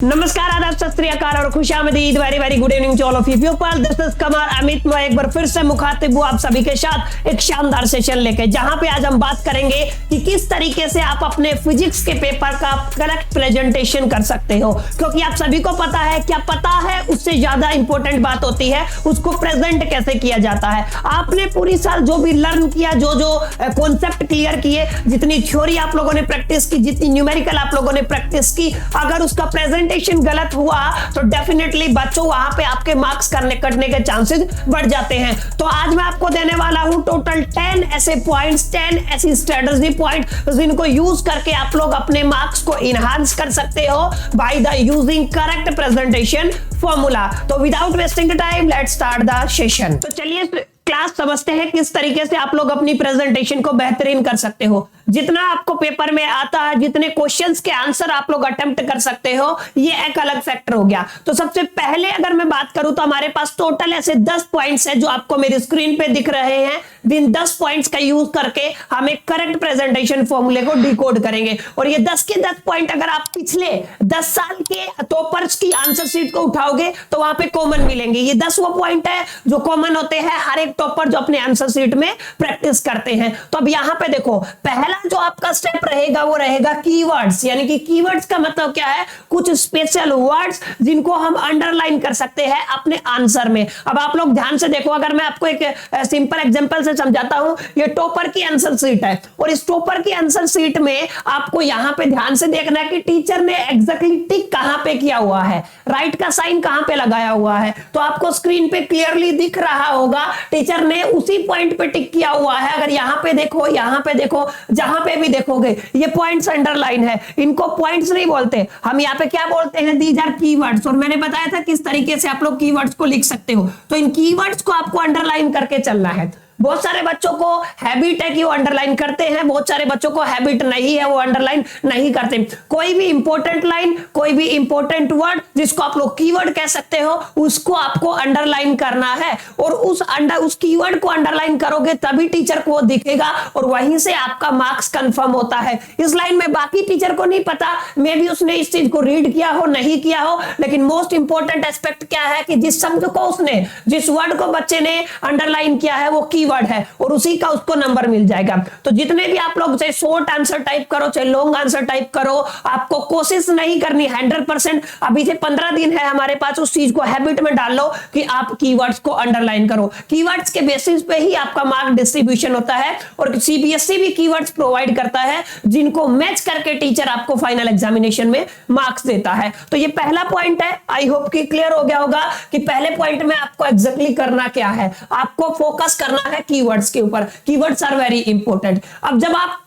नमस्कार, आदाब, सत श्री अकाल और खुशामदीद। Very very good evening to all of you people. This is Kamar Amit. मैं एक बार फिर से मुखातिब हूं आप सभी के साथ एक शानदार सेशन लेके, जहां पे आज हम बात करेंगे कि किस तरीके से आप अपने फिजिक्स के पेपर का करेक्ट प्रेजेंटेशन कर सकते हो। क्योंकि आप सभी को पता है, क्या पता है उससे ज्यादा इंपॉर्टेंट बात होती है उसको प्रेजेंट कैसे किया जाता है। आपने पूरी साल जो भी लर्न किया, जो जो कॉन्सेप्ट क्लियर किए, जितनी थ्योरी आप लोगों ने प्रैक्टिस की, जितनी न्यूमेरिकल आप लोगों ने प्रैक्टिस की, अगर उसका प्रेजेंटेशन गलत हुआ तो डेफिनेटली बच्चों वहां पे आपके मार्क्स कटने के चांसेस बढ़ जाते हैं। तो आज मैं आपको देने वाला हूं टोटल 10 ऐसे पॉइंट्स, 10 ऐसी स्ट्रेटजी पॉइंट जिनको यूज करके आप लोग अपने मार्क्स को इनहांस कर सकते हो by the using correct presentation formula. तो without wasting the time let's start the session. तो चलिए क्लास समझते हैं किस तरीके से आप लोग अपनी प्रेजेंटेशन को बेहतरीन कर सकते हो। जितना आपको पेपर में आता है, जितने क्वेश्चंस के आंसर आप लोग अटेम्प्ट कर सकते हो, ये एक अलग फैक्टर हो गया। तो सबसे पहले अगर मैं बात करूं तो हमारे पास टोटल ऐसे 10 पॉइंट्स हैं जो आपको मेरी स्क्रीन पे दिख रहे हैं। इन 10 पॉइंट्स का यूज करके हम एक करेक्ट प्रेजेंटेशन फॉर्मूले को डिकोड करेंगे। और ये 10 के 10 पॉइंट अगर आप पिछले 10 साल के टॉपर्स की आंसर शीट को उठाओगे तो वहां पे कॉमन मिलेंगे। ये 10 वो पॉइंट है जो कॉमन होते हैं हर एक टॉपर जो अपने आंसर शीट में प्रैक्टिस करते हैं। तो अब यहां पे देखो, पहला जो आपका स्टेप रहेगा वो रहेगा कीवर्ड्स। यानी कि कीवर्ड्स का मतलब क्या है? कुछ स्पेशल वर्ड्स जिनको हम अंडरलाइन कर सकते हैं अपने आंसर में। अब आप लोग ध्यान से देखो, अगर मैं आपको एक सिंपल एग्जांपल से समझाता हूं। ये टॉपर की आंसर शीट है और इस टॉपर की आंसर शीट में आपको यहां पे ध्यान से देखना है कि टीचर ने एग्जैक्टली टिक कहां पे किया हुआ है, राइट का साइन कहां पे लगाया हुआ है। तो आपको स्क्रीन पे क्लियरली दिख रहा होगा टीचर ने उसी पॉइंट पे टिक किया हुआ है। अगर यहां पे देखो, यहां पे देखो, जहां पे भी देखोगे ये पॉइंट्स अंडरलाइन है। इनको पॉइंट्स नहीं बोलते, हम यहाँ पे क्या बोलते हैं? These are keywords. और मैंने बताया था किस तरीके से आप लोग कीवर्ड्स को लिख सकते हो। तो इन कीवर्ड्स को आपको अंडरलाइन करके चलना है। बहुत सारे बच्चों को हैबिट है कि वो अंडरलाइन करते हैं, बहुत सारे बच्चों को हैबिट नहीं है, वो अंडरलाइन नहीं करते। कोई भी इंपॉर्टेंट लाइन, कोई भी इंपॉर्टेंट वर्ड जिसको आप लोग कीवर्ड कह सकते हो, उसको आपको अंडरलाइन करना है। और उस कीवर्ड को अंडरलाइन करोगे तभी टीचर को दिखेगा और वहीं से आपका मार्क्स कंफर्म होता है। इस लाइन में बाकी टीचर को नहीं पता, मे भी उसने इस चीज को रीड किया हो, नहीं किया हो, लेकिन मोस्ट इंपॉर्टेंट एस्पेक्ट क्या है कि जिस शब्द को उसने, जिस वर्ड को बच्चे ने अंडरलाइन किया है वो वर्ड है और उसी का उसको नंबर मिल जाएगा। तो जितने भी आप लोग चाहे शॉर्ट आंसर टाइप करो, चाहे लॉन्ग आंसर टाइप करो, आपको कोशिश नहीं करनी 100%। अभी से 15 दिन है हमारे पास, उस चीज को हैबिट में डाल लो कि आप कीवर्ड्स को अंडरलाइन करो। कीवर्ड्स के बेसिस पे ही आपका मार्क डिस्ट्रीब्यूशन होता है और सीबीएसई भी कीवर्ड्स प्रोवाइड करता है जिनको मैच करके टीचर आपको फाइनल एग्जामिनेशन में मार्क्स देता है। तो ये पहला पॉइंट है। आई होप कि क्लियर हो गया होगा कि पहले पॉइंट में आपको एग्जैक्टली करना क्या है। आपको फोकस करना है कीवर्ड्स के ऊपर। Keywords are very important. अब जब आप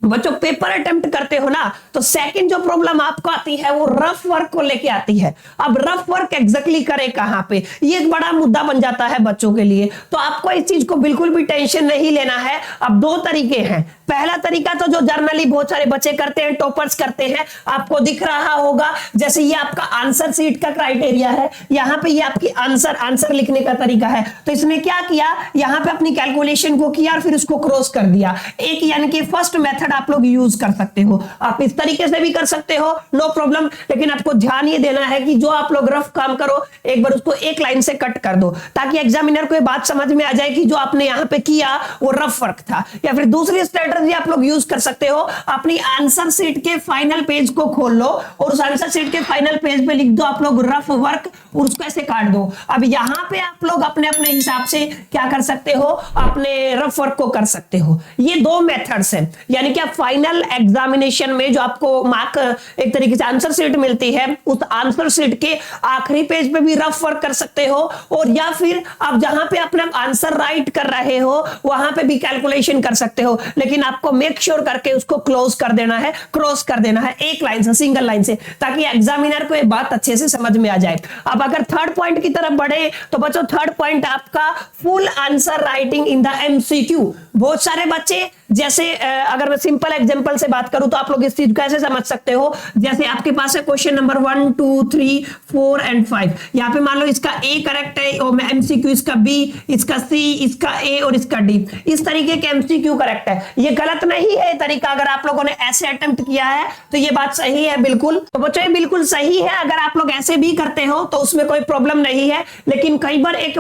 बच्चों पेपर अटेम्प्ट करते हो ना, तो सेकंड जो प्रॉब्लम आपको आती है वो रफ वर्क को लेके आती है। अब रफ वर्क एग्जैक्टली करे कहां पे, ये एक बड़ा मुद्दा बन जाता है बच्चों के लिए। तो आपको इस चीज को बिल्कुल भी टेंशन नहीं लेना है। अब 2 तरीके हैं। पहला तरीका तो जो जर्नली बहुत सारे बच्चे करते हैं, टॉपर्स करते हैं, आपको दिख रहा होगा। जैसे ये आपका आंसर शीट का क्राइटेरिया है, यहाँ पे ये आपकी आंसर लिखने का तरीका है। तो इसने क्या किया, यहाँ पे अपनी कैलकुलेशन को किया और फिर उसको क्रॉस कर दिया। एक यानी कि फर्स्ट मेथड आप लोग यूज कर सकते हो। आप इस तरीके से भी कर सकते हो, नो प्रॉब्लम। लेकिन आपको ध्यान ये देना है कि जो आप लोग रफ काम करो, एक बार उसको एक लाइन से कट कर दो ताकि एग्जामिनर को ये बात समझ में आ जाए कि जो आपने यहाँ पे किया वो रफ वर्क था। या फिर दूसरी स्ट्रेटजी आप लोग यूज कर सकते हो, अपनी आंसर शीट के फाइनल पेज को खोल लो और उस आंसर शीट के फाइनल पेज पे लिख दो आप लोग रफ वर्क और उसको ऐसे काट दो। अब यहाँ पे आप लोग अपने अपने हिसाब से क्या कर सकते हो, अपने रफ वर्क को कर सकते हो। ये 2 मेथड्स हैं। यानी कि आप फाइनल एग्जामिनेशन में जो आपको मार्क एक तरीके से आंसर शीट मिलती है, उस आंसर शीट के आखिरी पेज पे भी रफ वर्क कर सकते हो, और या फिर आप जहां पे अपना आंसर राइट कर रहे हो वहां पे भी कैलकुलेशन कर सकते हो। लेकिन आपको मेक श्योर करके उसको क्लोज कर देना है, क्रॉस कर देना है एक लाइन से, सिंगल लाइन से, ताकि एग्जामिनर को ये बात अच्छे से समझ में आ जाए। अब अगर थर्ड पॉइंट की तरफ बढ़े तो बच्चों थर्ड पॉइंट आपका full answer writing in the MCQ. बहुत सारे बच्चे जैसे अगर मैं सिंपल एग्जांपल से बात करूं तो आप लोग इस चीज को कैसे समझ सकते हो, जैसे आपके पास है क्वेश्चन नंबर 1 2 3 4 एंड 5, यहाँ पे मान लो इसका ए करेक्ट है और मैं एमसीक्यू इसका बी, इसका सी, इसका ए और इसका डी, इस तरीके के एमसीक्यू करेक्ट है। ये गलत नहीं है तरीका, अगर आप लोगों ने ऐसे अटेम्प्ट किया है तो ये बात सही है बिल्कुल। तो बच्चों ये बिल्कुल सही है, अगर आप लोग ऐसे भी करते हो तो उसमें कोई प्रॉब्लम नहीं है। लेकिन कई बार एक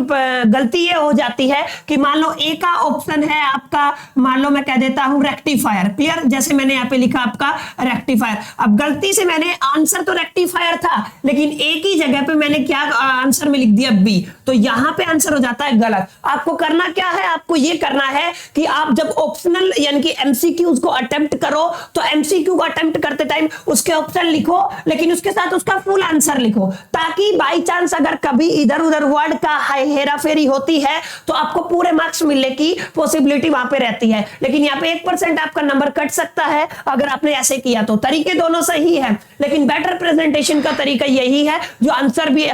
गलती ये हो जाती है कि मान लो ए का ऑप्शन है आपका, मान लो मैं कह देता हूं रेक्टिफायर, क्लियर, जैसे मैंने यहाँ पे लिखा आपका रेक्टिफायर। अब गलती से मैंने आंसर तो रेक्टिफायर था लेकिन ए की जगह पे मैंने क्या आंसर में लिख दिया बी, तो यहां पे आंसर हो जाता है गलत। आपको करना क्या है, आपको ये करना है कि आप जब ऑप्शनल यानी कि एमसीक्यूज को अटेम्प्ट करो तो एमसीक्यू को अटेम्प्ट करते टाइम उसके ऑप्शन लिखो लेकिन उसके साथ उसका फुल आंसर लिखो, ताकि बाई चांस अगर कभी इधर उधर वर्ड का हेराफेरी होती है तो आपको पूरे मार्क्स मिलने की पॉसिबिलिटी वहां पे रहती है। लेकिन यहाँ पे 1% आपका नंबर कट सकता है अगर आपने ऐसे किया तो। तरीके दोनों सही है लेकिन बेटर प्रेजेंटेशन का तरीका यही है जो आंसर भी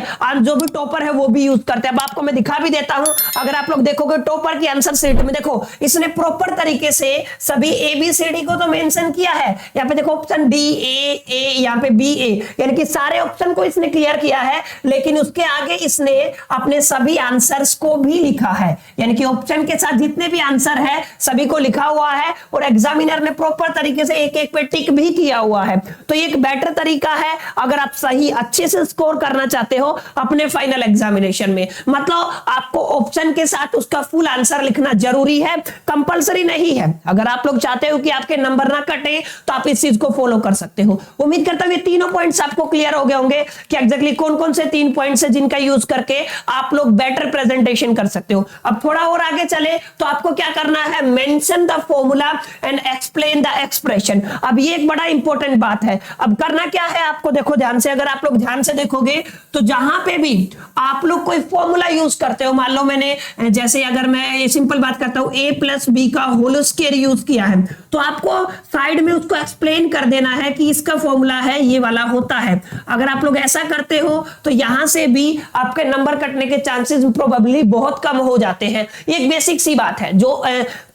जो भी टॉपर है वो भी यूज करते हैं। अब आपको मैं दिखा भी देता हूं, अगर आप लोग देखोगे टॉपर की आंसर शीट में देखो इसने प्रॉपर तरीके से सभी ABCD को तो मेंशन किया है। यहाँ पे देखो ऑप्शन डी ए, यहाँ पे बी ए, यानी कि सारे ऑप्शन को इसने क्लियर किया है, लेकिन उसके आगे इसने अपने सभी आंसर्स को भी लिखा है, यानी कि ऑप्शन के साथ जितने भी आंसर है सभी को लिखा हुआ है और एग्जामिनर ने प्रॉपर तरीके से एक एक पे टिक भी किया हुआ है। तो ये एक बेटर तरीका है अगर आप सही अच्छे से स्कोर करना चाहते हो अपने फाइनल एग्जामिनेशन में। मतलब आपको ऑप्शन के साथ उसका फुल आंसर लिखना जरूरी है, कंपलसरी नहीं है। अगर आप लोग चाहते हो कि आपके नंबर ना कटे तो आप इस चीज को फॉलो कर सकते हो। उम्मीद करता हूं ये तीनों पॉइंट्स आपको क्लियर हो गए होंगे कि एग्जैक्टली कौन कौन से 3 पॉइंट्स है जिनका यूज करके आप लोग बेटर प्रेजेंटेशन कर सकते हो। अब थोड़ा और आगे चले तो आपको क्या करना है, mention the formula and explain the expression. अब ये एक बड़ा इंपॉर्टेंट बात है। अब करना क्या है आपको, देखो ध्यान से, अगर आप लोग ध्यान से देखोगे तो जहां पे भी आप लोग कोई फॉर्मूला यूज करते हो, मान लो मैंने जैसे अगर मैं सिंपल बात करता हूं a+b का होल स्क्वायर यूज किया है, तो आपको साइड में उसको एक्सप्लेन कर देना है कि इसका फॉर्मूला है ये वाला होता है। अगर आप लोग ऐसा करते हो तो यहां से भी आपके नंबर कटने के चांसेस प्रोबेबली बहुत कम हो जाते हैं। ये एक बेसिक सी बात है, जो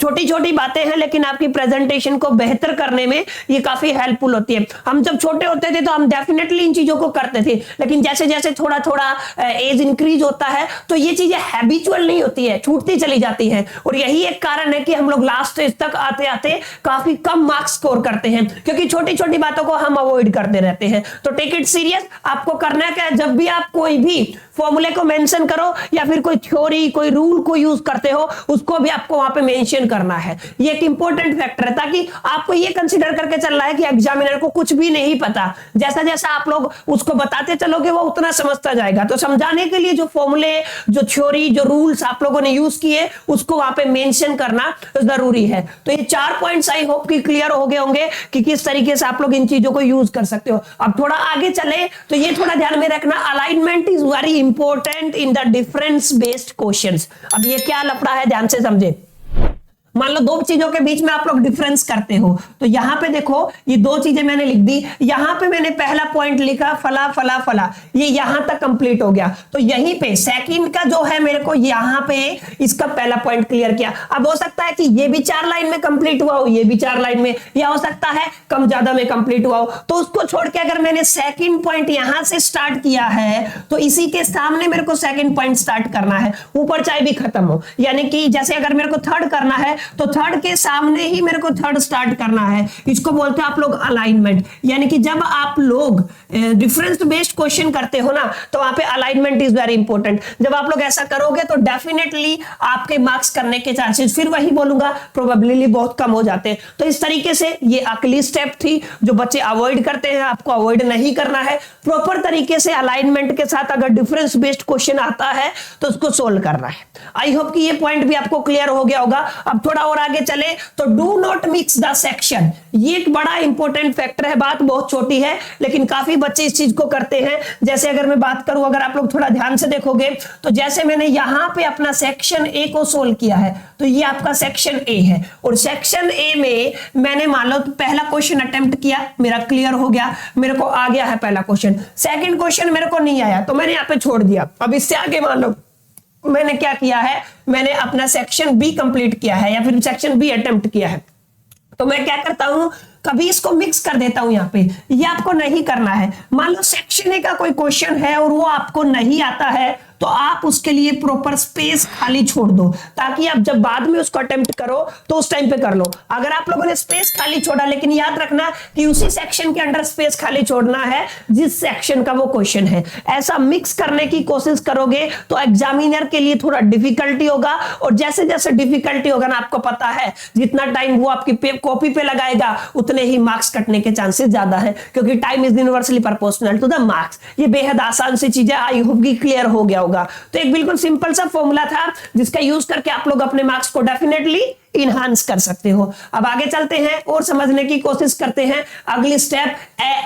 छोटी छोटी बातें हैं लेकिन आपकी प्रेजेंटेशन को बेहतर करने में ये काफी हेल्पफुल होती है। हम जब छोटे होते थे तो हम डेफिनेटली इन चीजों को करते थे, लेकिन जैसे जैसे थोड़ा थोड़ा एज इंक्रीज होता है तो ये चीजें हैबिचुअल नहीं होती है, छूटती चली जाती है। और यही एक कारण है कि हम लोग लास्ट स्टेज तक आते आते काफी कम मार्क्स स्कोर करते हैं, क्योंकि छोटी छोटी बातों को हम अवॉइड करते रहते हैं। तो टेक इट सीरियस। आपको करना क्या है, जब भी आप कोई भी फॉर्मूले को मेंशन करो या फिर कोई थ्योरी कोई रूल को यूज करते हो उसको भी आपको वहां पे मेंशन करना है। ये एक इंपॉर्टेंट फैक्टर है, ताकि आपको ये कंसीडर करके चलना है कि एग्जामिनर को कुछ भी नहीं पता, जैसा जैसा आप लोग उसको बताते चलोगे वो उतना समझता जाएगा। तो समझाने के लिए जो फॉर्मूले, जो थ्योरी, जो रूल्स आप लोगों ने यूज किए उसको वहां पे मेंशन करना जरूरी है। तो ये 4 पॉइंट्स आई होप कि क्लियर हो गए होंगे कि किस तरीके से आप लोग इन चीजों को यूज कर सकते हो। अब थोड़ा आगे चले तो ये थोड़ा ध्यान में रखना, alignment is very important in the difference based questions. अब ये क्या लफड़ा है ध्यान से समझे। मान लो दो चीजों के बीच में आप लोग डिफरेंस करते हो, तो यहां पे देखो ये दो चीजें मैंने लिख दी, यहां पे मैंने पहला पॉइंट लिखा फला फला फला, ये यहां तक कंप्लीट हो गया। तो यहीं पे सेकंड का जो है मेरे को यहां पे इसका पहला पॉइंट क्लियर किया। अब हो सकता है कि ये भी 4 लाइन में कंप्लीट हुआ हो, ये भी 4 लाइन में, या हो सकता है कम ज्यादा में कंप्लीट हुआ हो। तो उसको छोड़ के अगर मैंने सेकंड पॉइंट यहां से स्टार्ट किया है तो इसी के सामने मेरे को सेकंड पॉइंट स्टार्ट करना है, ऊपर चाहे भी खत्म हो। यानी कि जैसे अगर मेरे को थर्ड करना है तो थर्ड के सामने ही मेरे को थर्ड स्टार्ट करना है। इसको बोलते हैं आप लोग अलाइनमेंट। यानी कि जब आप लोग डिफरेंस बेस्ड क्वेश्चन करते हो ना तो वहां पे अलाइनमेंट इज वेरी इंपॉर्टेंट। जब आप लोग ऐसा करोगे तो डेफिनेटली आपके मार्क्स करने के चांसेस, फिर वही बोलूंगा, प्रोबेबिलिटी बहुत कम हो जाते हैं। तो इस तरीके से ये अगली स्टेप थी जो बच्चे अवॉइड करते हैं, आपको अवॉइड नहीं करना है। प्रॉपर तरीके से अलाइनमेंट के साथ अगर डिफरेंस बेस्ड क्वेश्चन आता है तो उसको सोल्व करना है। आई होप कि ये पॉइंट भी आपको क्लियर हो गया होगा। अब थोड़ा और आगे चले तो do not mix the section, ये एक बड़ा इंपॉर्टेंट फैक्टर है। बात बहुत छोटी है लेकिन काफी बच्चे इस चीज को करते हैं। जैसे अगर मैं बात करूं, अगर आप लोग थोड़ा ध्यान से देखोगे तो जैसे मैंने यहां पे अपना सेक्शन ए को सोल्व किया है तो ये आपका सेक्शन ए है, और सेक्शन ए में मैंने मान लो पहला क्वेश्चन अटेम्प्ट किया, मेरा क्लियर हो गया, मेरे को आ गया है पहला क्वेश्चन। सेकंड क्वेश्चन मेरे को नहीं आया तो मैंने यहां पे छोड़ दिया। अब इससे आगे मान लो मैंने क्या किया है, मैंने अपना सेक्शन बी कंप्लीट किया है या फिर सेक्शन बी अटेम्प्ट किया है। तो मैं क्या करता हूं, कभी इसको मिक्स कर देता हूं यहाँ पे। ये आपको नहीं करना है। मान लो सेक्शन ए का कोई क्वेश्चन है और वो आपको नहीं आता है, तो आप उसके लिए प्रॉपर स्पेस खाली छोड़ दो, ताकि आप जब बाद में उसको अटेम्प्ट करो तो उस टाइम पे कर लो। अगर आप लोगों ने स्पेस खाली छोड़ा, लेकिन याद रखना कि उसी सेक्शन के अंडर स्पेस खाली छोड़ना है जिस सेक्शन का वो क्वेश्चन है। ऐसा मिक्स करने की कोशिश करोगे तो एग्जामिनर के लिए थोड़ा डिफिकल्टी होगा, और जैसे जैसे डिफिकल्टी होगा ना, आपको पता है जितना टाइम वो आपकी कॉपी पे लगाएगा उतने ही मार्क्स कटने के चांसेस ज्यादा है, क्योंकि time is universally proportional to the marks. ये बेहद आसान सी चीजें, आई होप कि क्लियर हो गया होगा। तो एक बिल्कुल सिंपल सा फॉर्मूला था जिसका यूज करके आप लोग अपने मार्क्स को डेफिनेटली इनहांस कर सकते हो। अब आगे चलते हैं और समझने की कोशिश करते हैं। अगली step,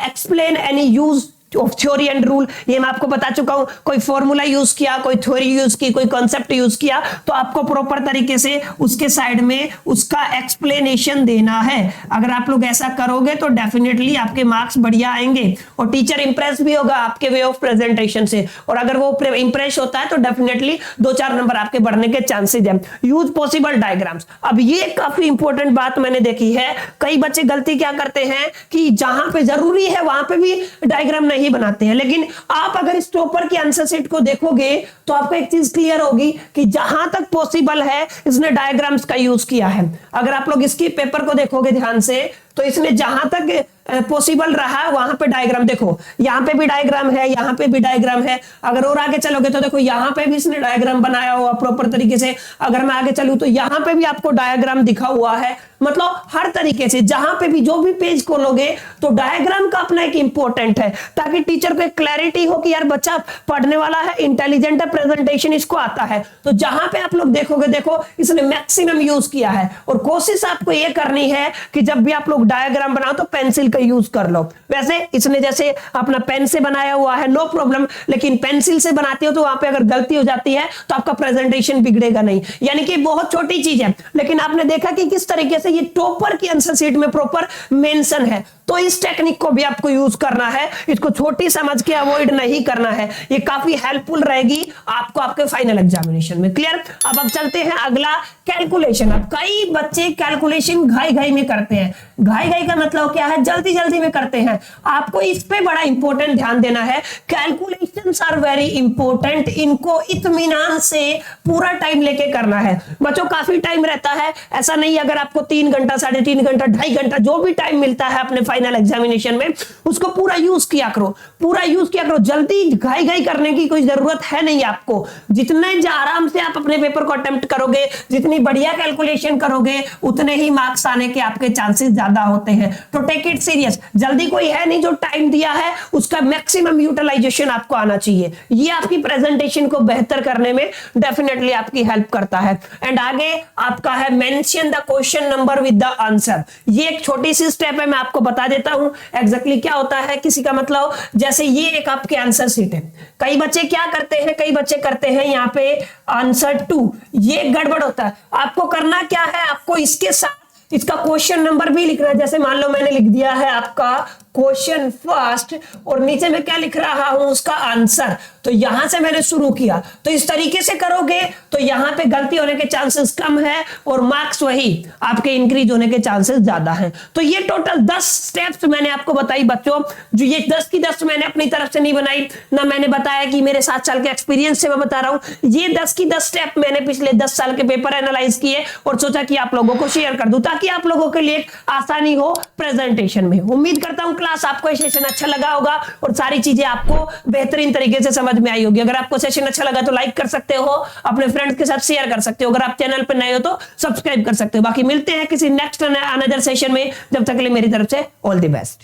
explain any use of theory and rule. ये मैं आपको बता चुका हूं, कोई फॉर्मूला यूज किया, कोई थ्योरी यूज की, कोई कॉन्सेप्ट यूज किया, तो आपको प्रॉपर तरीके से उसके साइड में उसका एक्सप्लेनेशन देना है। अगर आप लोग ऐसा करोगे तो डेफिनेटली आपके मार्क्स बढ़िया आएंगे और टीचर इंप्रेस भी होगा आपके वे ऑफ प्रेजेंटेशन से, और अगर वो इंप्रेस होता है तो डेफिनेटली 2-4 नंबर आपके बढ़ने के चांसेस हैं। Use possible diagrams. अब ये काफी इंपॉर्टेंट बात मैंने देखी है, कई बच्चे गलती क्या करते हैं कि जहां पे जरूरी है वहां पे भी डायग्राम नहीं बनाते हैं, लेकिन आप अगर इस टॉपर की आंसर शीट को देखोगे तो आपको एक चीज क्लियर होगी कि जहां तक पॉसिबल है इसने डायग्राम्स का यूज किया है। अगर आप लोग इसकी पेपर को देखोगे ध्यान से, तो इसने जहां तक पॉसिबल रहा वहां पे डायग्राम देखो, यहां पे भी डायग्राम है, यहां पे भी डायग्राम है। अगर और आगे चलोगे तो देखो यहां पे भी इसने डायग्राम बनाया हुआ प्रॉपर तरीके से। अगर मैं आगे चलूं तो यहां पे भी आपको डायग्राम दिखा हुआ है। मतलब हर तरीके से जहां पे भी जो भी पेज खोलोगे तो डायग्राम का अपना एक इंपॉर्टेंट है, ताकि टीचर को एक क्लैरिटी हो कि यार बच्चा पढ़ने वाला है, इंटेलिजेंट है, प्रेजेंटेशन इसको आता है। तो जहां पे आप लोग देखोगे, देखो इसने मैक्सिमम यूज किया है। और कोशिश आपको यह करनी है कि जब भी आप लोग डायग्राम बनाओ तो पेंसिल का यूज कर लो। वैसे इसने जैसे अपना पेन से बनाया हुआ है, नो प्रॉब्लम, लेकिन पेंसिल से बनाते हो तो वहां पे अगर गलती हो जाती है तो आपका प्रेजेंटेशन बिगड़ेगा नहीं। यानी कि बहुत छोटी चीज है, लेकिन आपने देखा कि किस तरीके से ये टॉपर की आंसर शीट में प्रॉपर मेंशन है। तो इस टेक्निक को भी आपको यूज करना है, इसको छोटी समझ के अवॉइड नहीं करना है। ये काफी हेल्पफुल रहेगी आपको आपके फाइनल एग्जामिनेशन में। क्लियर? अब चलते हैं अगला, कैलकुलेशन। अब कई बच्चे कैलकुलेशन घाई घाई में करते हैं। घाई घाई का मतलब क्या है? जल्दी जल्दी में करते हैं। आपको इस पे बड़ा इंपॉर्टेंट ध्यान देना है। कैलकुलेशंस आर वेरी इंपॉर्टेंट, इनको इत्मीनान से पूरा टाइम लेके करना है। बच्चों काफी टाइम रहता है, ऐसा नहीं। अगर आपको 3 घंटा, 3.5 घंटा, 2.5 घंटा जो भी टाइम मिलता है अपने फाइनल एग्जामिनेशन में, उसको पूरा यूज किया करो, पूरा यूज किया करो। जल्दी घाई घाई करने की कोई जरूरत है नहीं आपको। जितने आराम से आप अपने पेपर को अटेम्प्ट करोगे, जितनी बढ़िया कैलकुलेशन करोगे, उतने ही मार्क्स आने के आपके चांसेस ज्यादा होते हैं। तो टेक इट सीरियस। जल्दी कोई है नहीं, जो टाइम दिया है उसका मैक्सिमम यूटिलाइजेशन आपको आना चाहिए। ये आपकी प्रेजेंटेशन को बेहतर करने में डेफिनेटली आपकी हेल्प करता है। एंड आगे आपका है mention the question number with the answer. ये एक छोटी सी स्टेप है, मैं आपको बता देता हूं एग्जैक्टली क्या होता है। किसी का मतलब जैसे ये एक आपके आंसर शीट है, कई बच्चे क्या करते हैं, कई बच्चे करते हैं यहाँ पे आंसर 2, ये गड़बड़ होता है। आपको करना क्या है, आपको इसके साथ इसका क्वेश्चन नंबर भी लिखना है। जैसे मान लो मैंने लिख दिया है आपका क्वेश्चन फर्स्ट और नीचे में क्या लिख रहा हूं, उसका आंसर। तो यहां से मैंने शुरू किया, तो इस तरीके से करोगे तो यहां पे गलती होने के चांसेस कम है और मार्क्स वही आपके इंक्रीज होने के चांसेस ज्यादा हैं। तो ये टोटल 10 स्टेप्स मैंने आपको बताई बच्चों। जो ये 10 की 10 मैंने अपनी तरफ से नहीं बनाई, ना मैंने बताया कि मेरे 7 साल के एक्सपीरियंस से मैं बता रहा हूं। ये 10 की 10 स्टेप मैंने पिछले 10 साल के पेपर एनालाइज किए और सोचा कि आप लोगों को शेयर कर दूं, ताकि आप लोगों के लिए आसानी हो प्रेजेंटेशन में। उम्मीद करता हूं क्लास आपको ये सेशन अच्छा लगा होगा और सारी चीजें आपको बेहतरीन तरीके से समझ में आई होगी। अगर आपको सेशन अच्छा लगा तो लाइक कर सकते हो, अपने फ्रेंड्स के साथ शेयर कर सकते हो। अगर आप चैनल पर नए हो तो सब्सक्राइब कर सकते हो। बाकी मिलते हैं किसी नेक्स्ट अनदर सेशन में। जब तक के लिए मेरी तरफ से ऑल द बेस्ट।